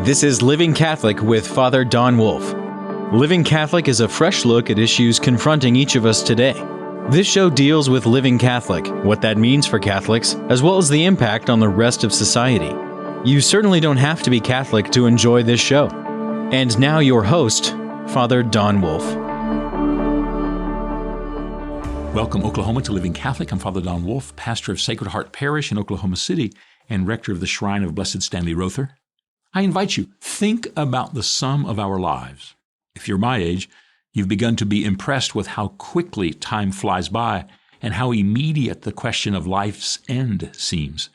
This is Living Catholic with Father Don Wolf. Living Catholic is a fresh look at issues confronting each of us today. This show deals with living Catholic, what that means for Catholics, as well as the impact on the rest of society. You certainly don't have to be Catholic to enjoy this show. And now your host, Father Don Wolf. Welcome, Oklahoma, to Living Catholic. I'm Father Don Wolf, pastor of Sacred Heart Parish in Oklahoma City and rector of the Shrine of Blessed Stanley Rother. I invite you, think about the sum of our lives. If you're my age, you've begun to be impressed with how quickly time flies by and how immediate the question of life's end seems.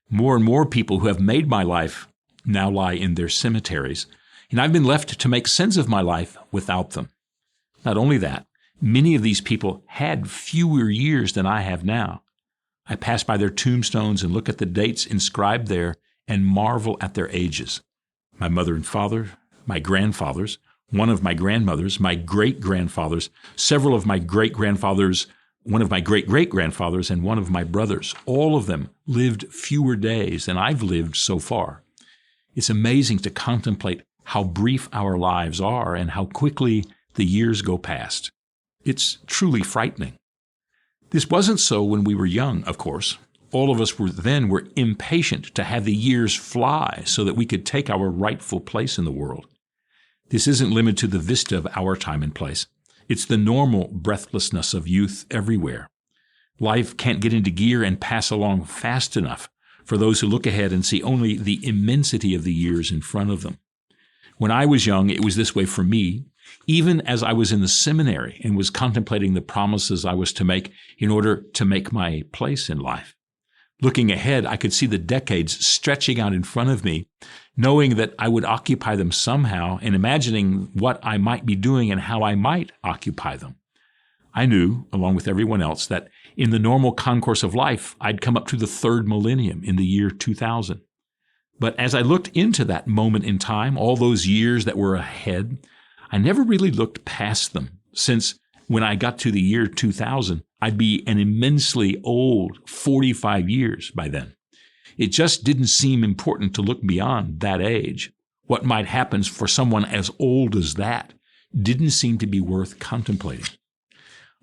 More and more people who have made my life now lie in their cemeteries, and I've been left to make sense of my life without them. Not only that, many of these people had fewer years than I have now. I pass by their tombstones and look at the dates inscribed there and marvel at their ages. My mother and father, my grandfathers, one of my grandmothers, my great-grandfathers, several of my great-grandfathers, one of my great-great-grandfathers, and one of my brothers. All of them lived fewer days than I've lived so far. It's amazing to contemplate how brief our lives are and how quickly the years go past. It's truly frightening. This wasn't so when we were young, of course. All of us were impatient to have the years fly so that we could take our rightful place in the world. This isn't limited to the vista of our time and place. It's the normal breathlessness of youth everywhere. Life can't get into gear and pass along fast enough for those who look ahead and see only the immensity of the years in front of them. When I was young, it was this way for me, even as I was in the seminary and was contemplating the promises I was to make in order to make my place in life. Looking ahead, I could see the decades stretching out in front of me, knowing that I would occupy them somehow and imagining what I might be doing and how I might occupy them. I knew, along with everyone else, that in the normal concourse of life, I'd come up to the third millennium in the year 2000. But as I looked into that moment in time, all those years that were ahead, I never really looked past them, since when I got to the year 2000, I'd be an immensely old 45 years by then. It just didn't seem important to look beyond that age. What might happen for someone as old as that didn't seem to be worth contemplating.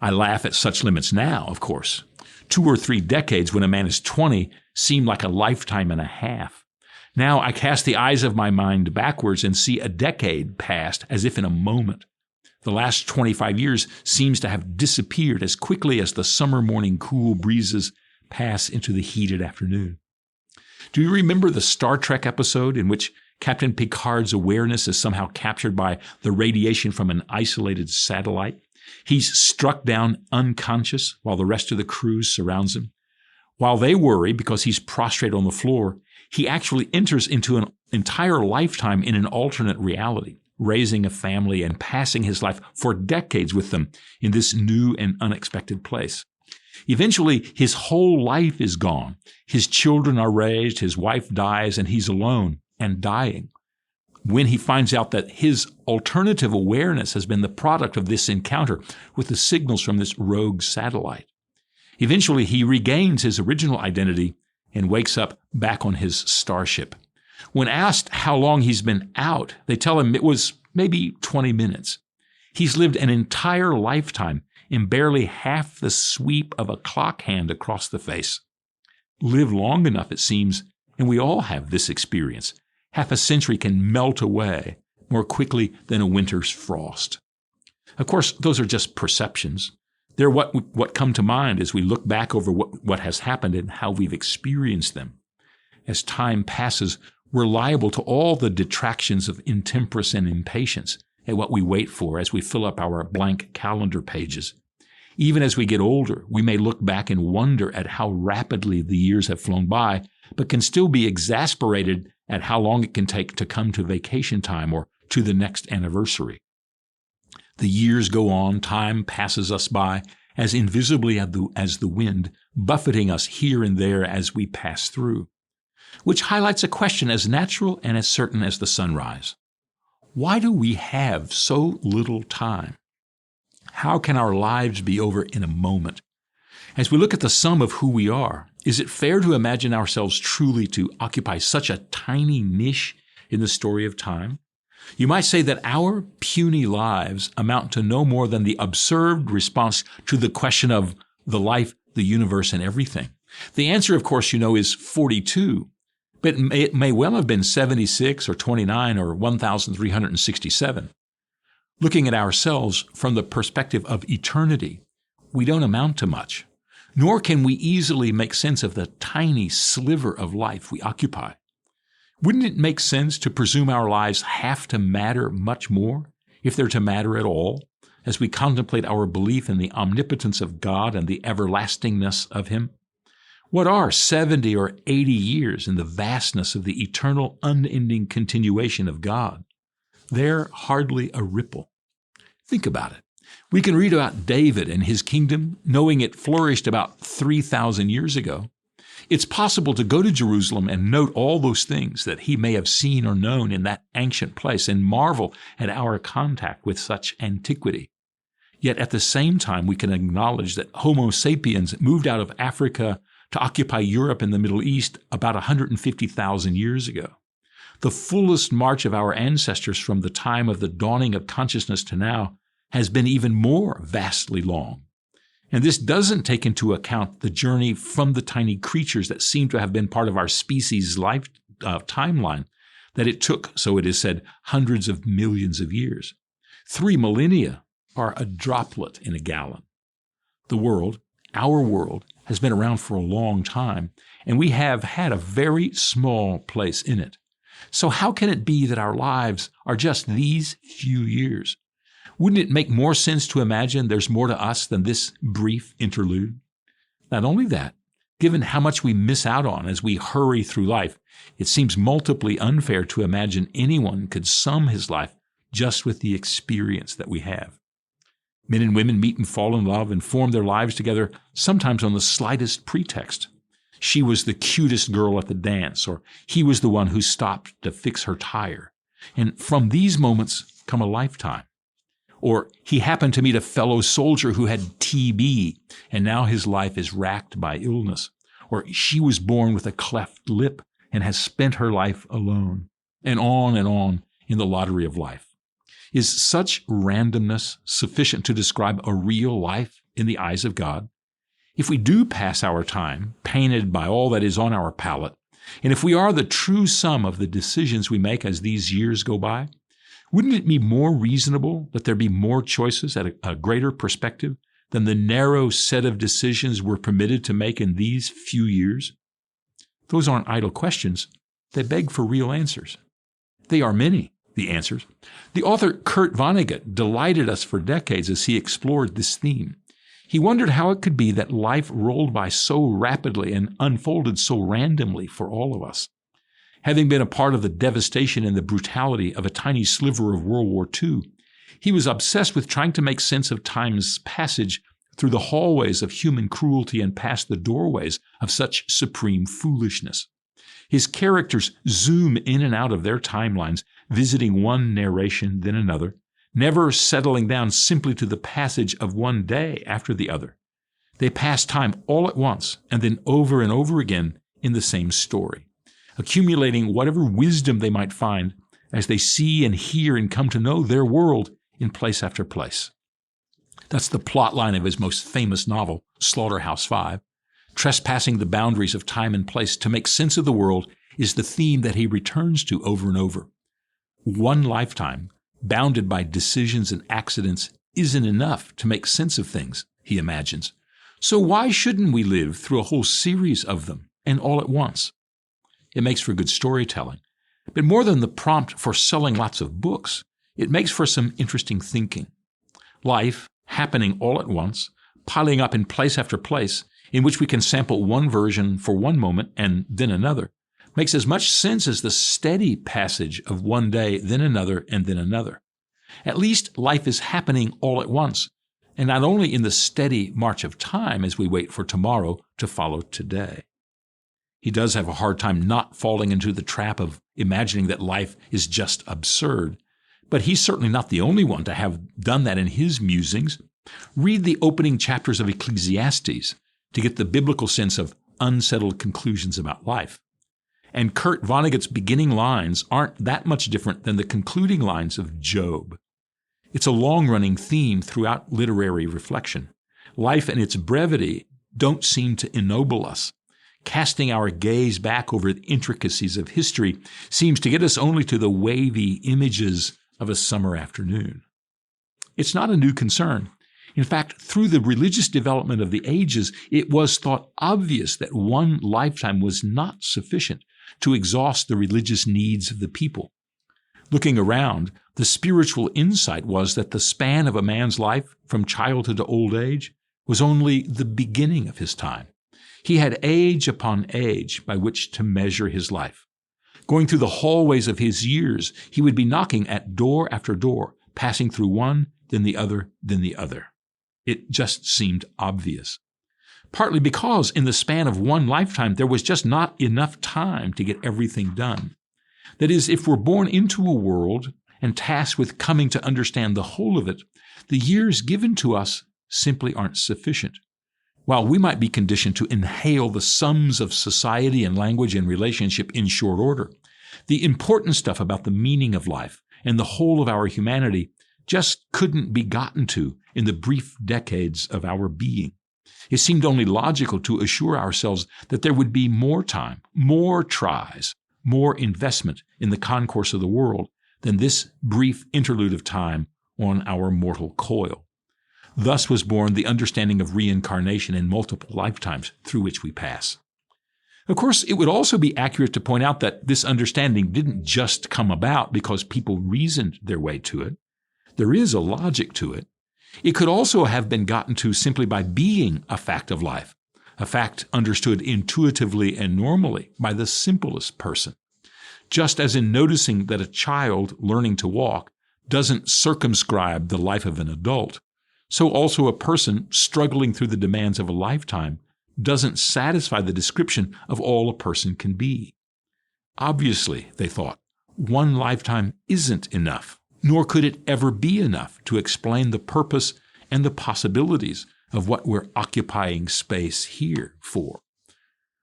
I laugh at such limits now, of course. 2 or 3 decades when a man is 20 seem like a lifetime and a half. Now I cast the eyes of my mind backwards and see a decade passed as if in a moment. The last 25 years seems to have disappeared as quickly as the summer morning cool breezes pass into the heated afternoon. Do you remember the Star Trek episode in which Captain Picard's awareness is somehow captured by the radiation from an isolated satellite? He's struck down unconscious while the rest of the crew surrounds him. While they worry because he's prostrate on the floor, he actually enters into an entire lifetime in an alternate reality, raising a family and passing his life for decades with them in this new and unexpected place. Eventually, his whole life is gone. His children are raised, his wife dies, and he's alone and dying. When he finds out that his alternative awareness has been the product of this encounter with the signals from this rogue satellite. Eventually, he regains his original identity and wakes up back on his starship. When asked how long he's been out, they tell him it was maybe 20 minutes. He's lived an entire lifetime in barely half the sweep of a clock hand across the face. Live long enough, it seems, and we all have this experience. Half a century can melt away more quickly than a winter's frost. Of course, those are just perceptions. They're what come to mind as we look back over what has happened and how we've experienced them. As time passes, we're liable to all the detractions of intemperance and impatience at what we wait for as we fill up our blank calendar pages. Even as we get older, we may look back and wonder at how rapidly the years have flown by, but can still be exasperated at how long it can take to come to vacation time or to the next anniversary. The years go on, time passes us by as invisibly as the wind, buffeting us here and there as we pass through, which highlights a question as natural and as certain as the sunrise. Why do we have so little time? How can our lives be over in a moment? As we look at the sum of who we are, is it fair to imagine ourselves truly to occupy such a tiny niche in the story of time? You might say that our puny lives amount to no more than the absurd response to the question of the life, the universe, and everything. The answer, of course, is 42, but it may well have been 76 or 29 or 1,367. Looking at ourselves from the perspective of eternity, we don't amount to much, nor can we easily make sense of the tiny sliver of life we occupy. Wouldn't it make sense to presume our lives have to matter much more, if they're to matter at all, as we contemplate our belief in the omnipotence of God and the everlastingness of Him? What are 70 or 80 years in the vastness of the eternal, unending continuation of God? They're hardly a ripple. Think about it. We can read about David and his kingdom, knowing it flourished about 3,000 years ago. It's possible to go to Jerusalem and note all those things that he may have seen or known in that ancient place and marvel at our contact with such antiquity. Yet at the same time, we can acknowledge that Homo sapiens moved out of Africa to occupy Europe and the Middle East about 150,000 years ago. The fullest march of our ancestors from the time of the dawning of consciousness to now has been even more vastly long. And this doesn't take into account the journey from the tiny creatures that seem to have been part of our species' life timeline, that it took, so it is said, hundreds of millions of years. 3 millennia are a droplet in a gallon. The world, our world, has been around for a long time, and we have had a very small place in it. So how can it be that our lives are just these few years? Wouldn't it make more sense to imagine there's more to us than this brief interlude? Not only that, given how much we miss out on as we hurry through life, it seems multiply unfair to imagine anyone could sum his life just with the experience that we have. Men and women meet and fall in love and form their lives together, sometimes on the slightest pretext. She was the cutest girl at the dance, or he was the one who stopped to fix her tire. And from these moments come a lifetime. Or he happened to meet a fellow soldier who had TB, and now his life is racked by illness. Or she was born with a cleft lip and has spent her life alone. And on in the lottery of life. Is such randomness sufficient to describe a real life in the eyes of God? If we do pass our time painted by all that is on our palette, and if we are the true sum of the decisions we make as these years go by, wouldn't it be more reasonable that there be more choices at a greater perspective than the narrow set of decisions we're permitted to make in these few years? Those aren't idle questions. They beg for real answers. They are many, the answers. The author Kurt Vonnegut delighted us for decades as he explored this theme. He wondered how it could be that life rolled by so rapidly and unfolded so randomly for all of us. Having been a part of the devastation and the brutality of a tiny sliver of World War II, he was obsessed with trying to make sense of time's passage through the hallways of human cruelty and past the doorways of such supreme foolishness. His characters zoom in and out of their timelines, visiting one narration, then another, never settling down simply to the passage of one day after the other. They pass time all at once and then over and over again in the same story, accumulating whatever wisdom they might find as they see and hear and come to know their world in place after place. That's the plot line of his most famous novel, Slaughterhouse-Five. Trespassing the boundaries of time and place to make sense of the world is the theme that he returns to over and over. One lifetime, bounded by decisions and accidents, isn't enough to make sense of things, he imagines. So why shouldn't we live through a whole series of them, and all at once? It makes for good storytelling. But more than the prompt for selling lots of books, it makes for some interesting thinking. Life, happening all at once, piling up in place after place, in which we can sample one version for one moment and then another, makes as much sense as the steady passage of one day, then another, and then another. At least life is happening all at once, and not only in the steady march of time as we wait for tomorrow to follow today. He does have a hard time not falling into the trap of imagining that life is just absurd, but he's certainly not the only one to have done that in his musings. Read the opening chapters of Ecclesiastes to get the biblical sense of unsettled conclusions about life. And Kurt Vonnegut's beginning lines aren't that much different than the concluding lines of Job. It's a long-running theme throughout literary reflection. Life and its brevity don't seem to ennoble us. Casting our gaze back over the intricacies of history seems to get us only to the wavy images of a summer afternoon. It's not a new concern. In fact, through the religious development of the ages, it was thought obvious that one lifetime was not sufficient to exhaust the religious needs of the people. Looking around, the spiritual insight was that the span of a man's life from childhood to old age was only the beginning of his time. He had age upon age by which to measure his life. Going through the hallways of his years, he would be knocking at door after door, passing through one, then the other, then the other. It just seemed obvious. Partly because in the span of one lifetime, there was just not enough time to get everything done. That is, if we're born into a world and tasked with coming to understand the whole of it, the years given to us simply aren't sufficient. While we might be conditioned to inhale the sums of society and language and relationship in short order, the important stuff about the meaning of life and the whole of our humanity just couldn't be gotten to in the brief decades of our being. It seemed only logical to assure ourselves that there would be more time, more tries, more investment in the concourse of the world than this brief interlude of time on our mortal coil. Thus was born the understanding of reincarnation in multiple lifetimes through which we pass. Of course, it would also be accurate to point out that this understanding didn't just come about because people reasoned their way to it. There is a logic to it. It could also have been gotten to simply by being a fact of life, a fact understood intuitively and normally by the simplest person. Just as in noticing that a child learning to walk doesn't circumscribe the life of an adult, so also a person struggling through the demands of a lifetime doesn't satisfy the description of all a person can be. Obviously, they thought, one lifetime isn't enough, nor could it ever be enough to explain the purpose and the possibilities of what we're occupying space here for.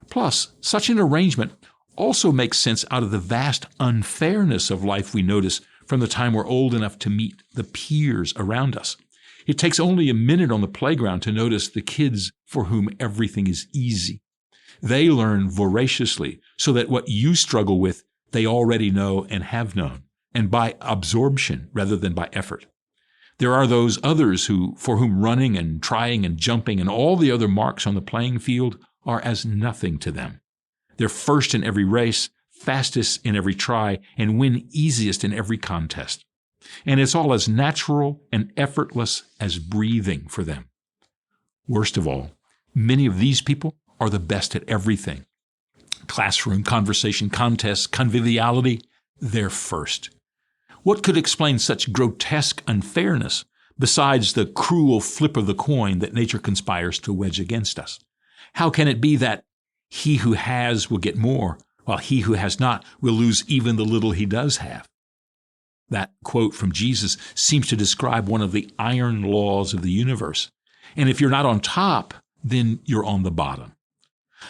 Plus, such an arrangement also makes sense out of the vast unfairness of life we notice from the time we're old enough to meet the peers around us. It takes only a minute on the playground to notice the kids for whom everything is easy. They learn voraciously so that what you struggle with, they already know and have known, and by absorption rather than by effort. There are those others for whom running and trying and jumping and all the other marks on the playing field are as nothing to them. They're first in every race, fastest in every try, and win easiest in every contest. And it's all as natural and effortless as breathing for them. Worst of all, many of these people are the best at everything. Classroom, conversation, contests, conviviality, they're first. What could explain such grotesque unfairness besides the cruel flip of the coin that nature conspires to wedge against us? How can it be that he who has will get more, while he who has not will lose even the little he does have? That quote from Jesus seems to describe one of the iron laws of the universe. And if you're not on top, then you're on the bottom.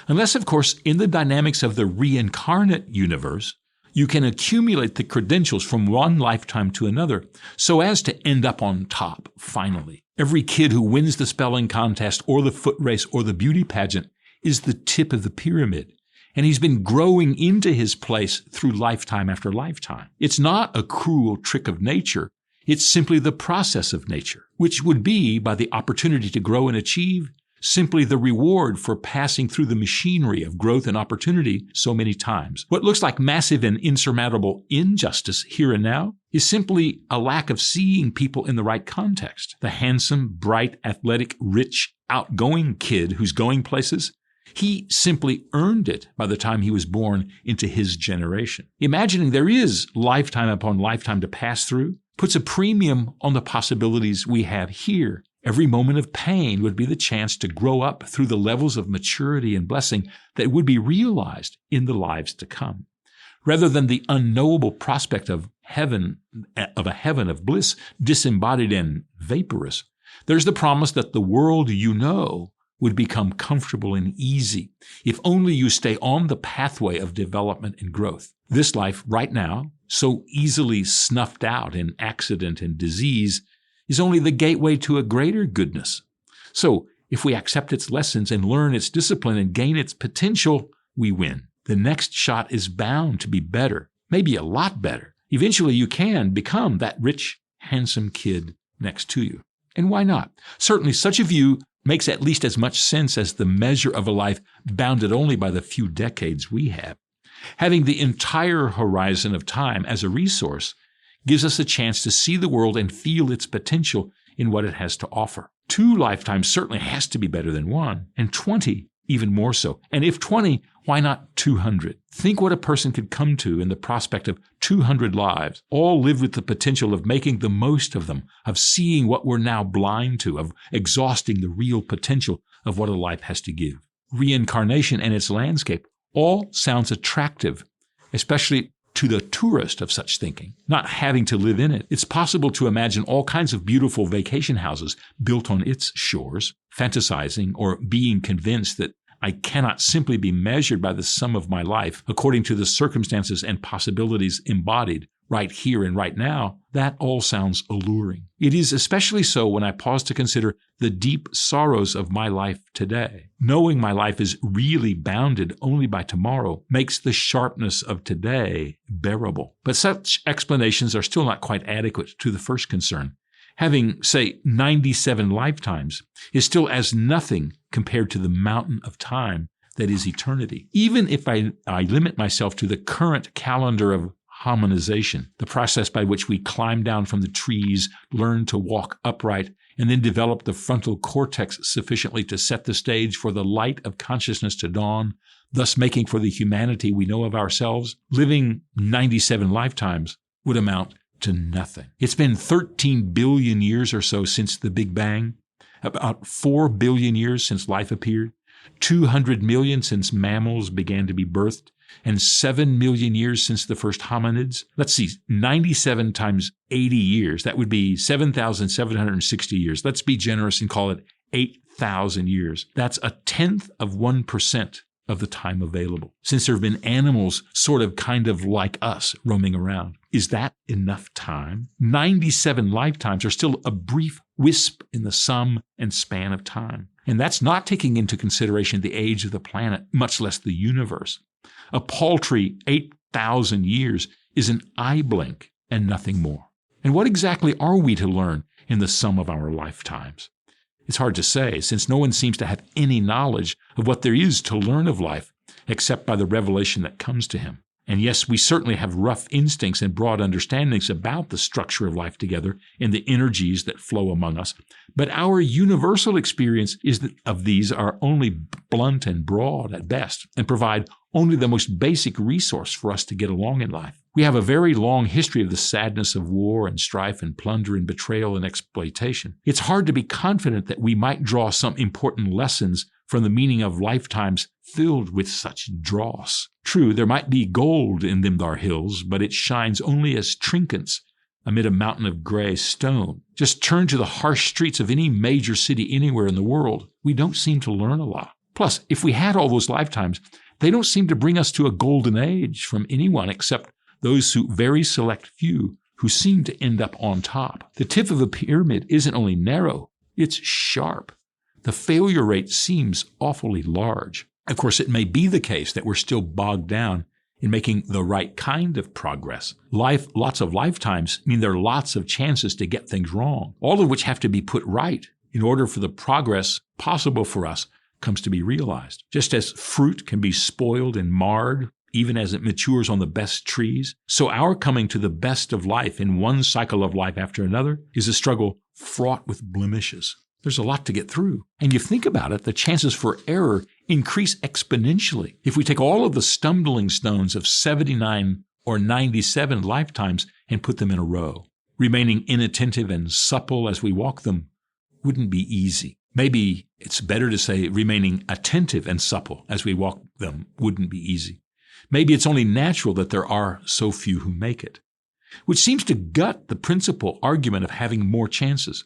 Unless, of course, in the dynamics of the reincarnate universe, you can accumulate the credentials from one lifetime to another so as to end up on top, finally. Every kid who wins the spelling contest or the foot race or the beauty pageant is the tip of the pyramid. And he's been growing into his place through lifetime after lifetime. It's not a cruel trick of nature. It's simply the process of nature, which would be, by the opportunity to grow and achieve, simply the reward for passing through the machinery of growth and opportunity so many times. What looks like massive and insurmountable injustice here and now is simply a lack of seeing people in the right context. The handsome, bright, athletic, rich, outgoing kid who's going places, he simply earned it by the time he was born into his generation. Imagining there is lifetime upon lifetime to pass through puts a premium on the possibilities we have here. Every moment of pain would be the chance to grow up through the levels of maturity and blessing that would be realized in the lives to come. Rather than the unknowable prospect of a heaven of bliss disembodied and vaporous, there's the promise that the world you know would become comfortable and easy if only you stay on the pathway of development and growth. This life right now, so easily snuffed out in accident and disease, is only the gateway to a greater goodness. So, if we accept its lessons and learn its discipline and gain its potential, we win. The next shot is bound to be better, maybe a lot better. Eventually you can become that rich, handsome kid next to you. And why not? Certainly such a view makes at least as much sense as the measure of a life bounded only by the few decades we have. Having the entire horizon of time as a resource gives us a chance to see the world and feel its potential in what it has to offer. 2 lifetimes certainly has to be better than 1, and 20 even more so. And if 20, why not 200? Think what a person could come to in the prospect of 200 lives, all lived with the potential of making the most of them, of seeing what we're now blind to, of exhausting the real potential of what a life has to give. Reincarnation and its landscape all sounds attractive, especially to the tourist of such thinking, not having to live in it. It's possible to imagine all kinds of beautiful vacation houses built on its shores, fantasizing or being convinced that I cannot simply be measured by the sum of my life according to the circumstances and possibilities embodied right here and right now. That all sounds alluring. It is especially so when I pause to consider the deep sorrows of my life today. Knowing my life is really bounded only by tomorrow makes the sharpness of today bearable. But such explanations are still not quite adequate to the first concern. Having, say, 97 lifetimes is still as nothing compared to the mountain of time that is eternity. Even if I limit myself to the current calendar of harmonization, the process by which we climb down from the trees, learn to walk upright, and then develop the frontal cortex sufficiently to set the stage for the light of consciousness to dawn, thus making for the humanity we know of ourselves, living 97 lifetimes would amount to nothing. It's been 13 billion years or so since the Big Bang, about 4 billion years since life appeared, 200 million since mammals began to be birthed, and 7 million years since the first hominids. Let's see, 97 times 80 years, that would be 7,760 years. Let's be generous and call it 8,000 years. That's 0.1% of the time available, since there have been animals sort of kind of like us roaming around. Is that enough time? 97 lifetimes are still a brief wisp in the sum and span of time. And that's not taking into consideration the age of the planet, much less the universe. A paltry 8,000 years is an eye blink and nothing more. And what exactly are we to learn in the sum of our lifetimes? It's hard to say, since no one seems to have any knowledge of what there is to learn of life, except by the revelation that comes to him. And yes, we certainly have rough instincts and broad understandings about the structure of life together and the energies that flow among us. But our universal experience is that of these are only blunt and broad at best, and provide only the most basic resource for us to get along in life. We have a very long history of the sadness of war and strife and plunder and betrayal and exploitation. It's hard to be confident that we might draw some important lessons from the meaning of lifetimes filled with such dross. True, there might be gold in them thar hills, but it shines only as trinkets amid a mountain of gray stone. Just turn to the harsh streets of any major city anywhere in the world. We don't seem to learn a lot. Plus, if we had all those lifetimes, they don't seem to bring us to a golden age from anyone except those very select few who seem to end up on top. The tip of a pyramid isn't only narrow, it's sharp. The failure rate seems awfully large. Of course, it may be the case that we're still bogged down in making the right kind of progress. Lots of lifetimes mean there are lots of chances to get things wrong, all of which have to be put right in order for the progress possible for us comes to be realized. Just as fruit can be spoiled and marred, even as it matures on the best trees, so our coming to the best of life in one cycle of life after another is a struggle fraught with blemishes. There's a lot to get through. And you think about it, the chances for error increase exponentially. If we take all of the stumbling stones of 79 or 97 lifetimes and put them in a row, remaining inattentive and supple as we walk them wouldn't be easy. Maybe it's better to say remaining attentive and supple as we walk them wouldn't be easy. Maybe it's only natural that there are so few who make it, which seems to gut the principal argument of having more chances.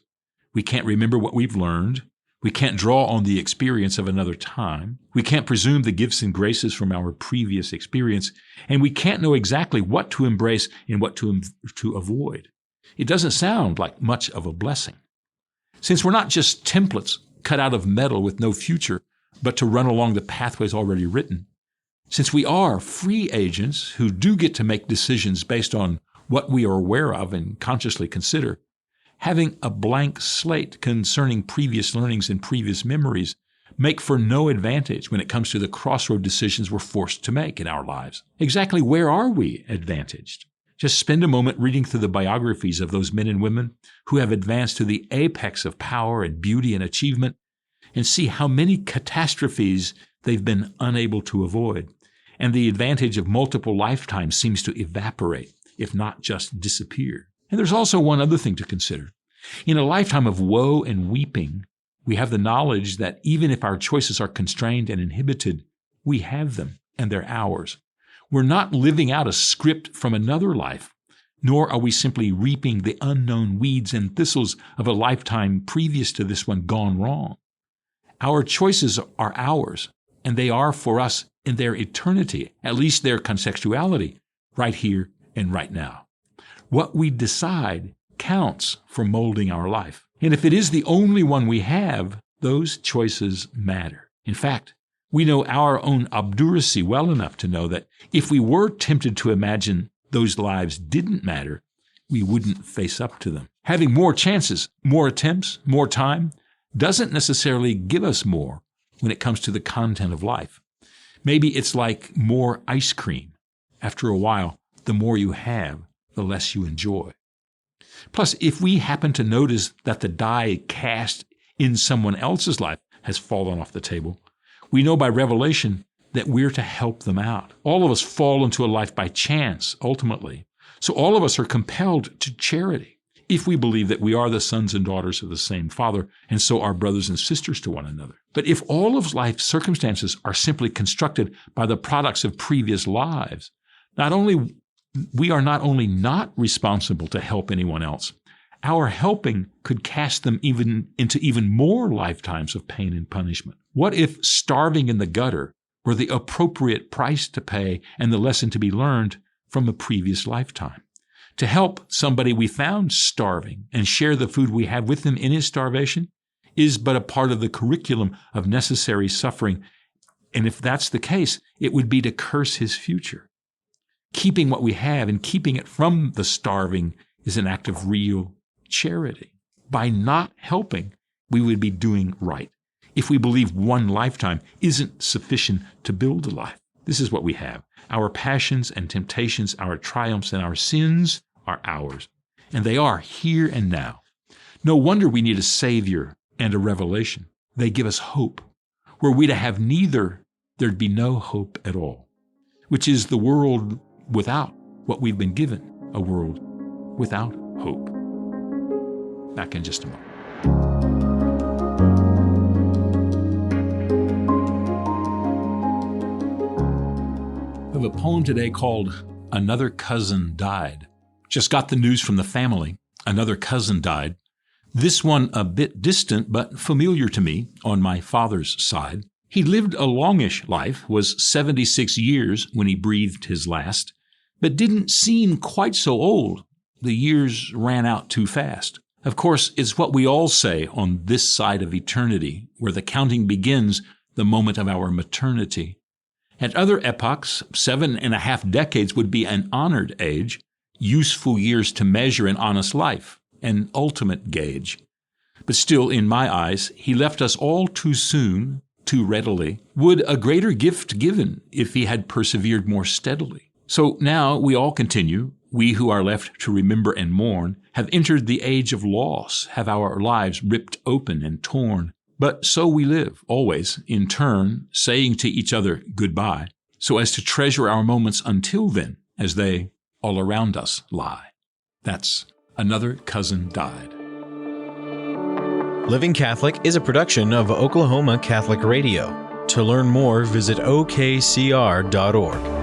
We can't remember what we've learned. We can't draw on the experience of another time. We can't presume the gifts and graces from our previous experience. And we can't know exactly what to embrace and what to avoid. It doesn't sound like much of a blessing. Since we're not just templates cut out of metal with no future, but to run along the pathways already written, since we are free agents who do get to make decisions based on what we are aware of and consciously consider, having a blank slate concerning previous learnings and previous memories make for no advantage when it comes to the crossroad decisions we're forced to make in our lives. Exactly where are we advantaged? Just spend a moment reading through the biographies of those men and women who have advanced to the apex of power and beauty and achievement, and see how many catastrophes they've been unable to avoid. And the advantage of multiple lifetimes seems to evaporate, if not just disappear. And there's also one other thing to consider. In a lifetime of woe and weeping, we have the knowledge that even if our choices are constrained and inhibited, we have them, and they're ours. We're not living out a script from another life, nor are we simply reaping the unknown weeds and thistles of a lifetime previous to this one gone wrong. Our choices are ours, and they are for us in their eternity, at least their contextuality, right here and right now. What we decide counts for molding our life. And if it is the only one we have, those choices matter. In fact, we know our own obduracy well enough to know that if we were tempted to imagine those lives didn't matter, we wouldn't face up to them. Having more chances, more attempts, more time doesn't necessarily give us more when it comes to the content of life. Maybe it's like more ice cream. After a while, the more you have, the less you enjoy. Plus, if we happen to notice that the die cast in someone else's life has fallen off the table, we know by revelation that we're to help them out. All of us fall into a life by chance, ultimately. So all of us are compelled to charity if we believe that we are the sons and daughters of the same Father, and so are brothers and sisters to one another. But if all of life's circumstances are simply constructed by the products of previous lives, we are not only not responsible to help anyone else, our helping could cast them into even more lifetimes of pain and punishment. What if starving in the gutter were the appropriate price to pay and the lesson to be learned from a previous lifetime? To help somebody we found starving and share the food we have with them in his starvation is but a part of the curriculum of necessary suffering. And if that's the case, it would be to curse his future. Keeping what we have and keeping it from the starving is an act of real charity. By not helping, we would be doing right. If we believe one lifetime isn't sufficient to build a life, this is what we have. Our passions and temptations, our triumphs and our sins are ours, and they are here and now. No wonder we need a Savior and a revelation. They give us hope. Were we to have neither, there'd be no hope at all, which is the world without what we've been given, a world without hope. Back in just a moment. I have a poem today called Another Cousin Died. Just got the news from the family. Another cousin died. This one a bit distant but familiar to me on my father's side. He lived a longish life, was 76 years when he breathed his last, but didn't seem quite so old. The years ran out too fast. Of course, it's what we all say on this side of eternity, where the counting begins the moment of our maternity. At other epochs, 7.5 decades would be an honored age, useful years to measure an honest life, an ultimate gauge. But still, in my eyes, he left us all too soon, too readily. Would a greater gift given if he had persevered more steadily? So now we all continue, we who are left to remember and mourn, have entered the age of loss, have our lives ripped open and torn. But so we live, always, in turn, saying to each other goodbye, so as to treasure our moments until then, as they all around us lie. That's Another Cousin Died. Living Catholic is a production of Oklahoma Catholic Radio. To learn more, visit okcr.org.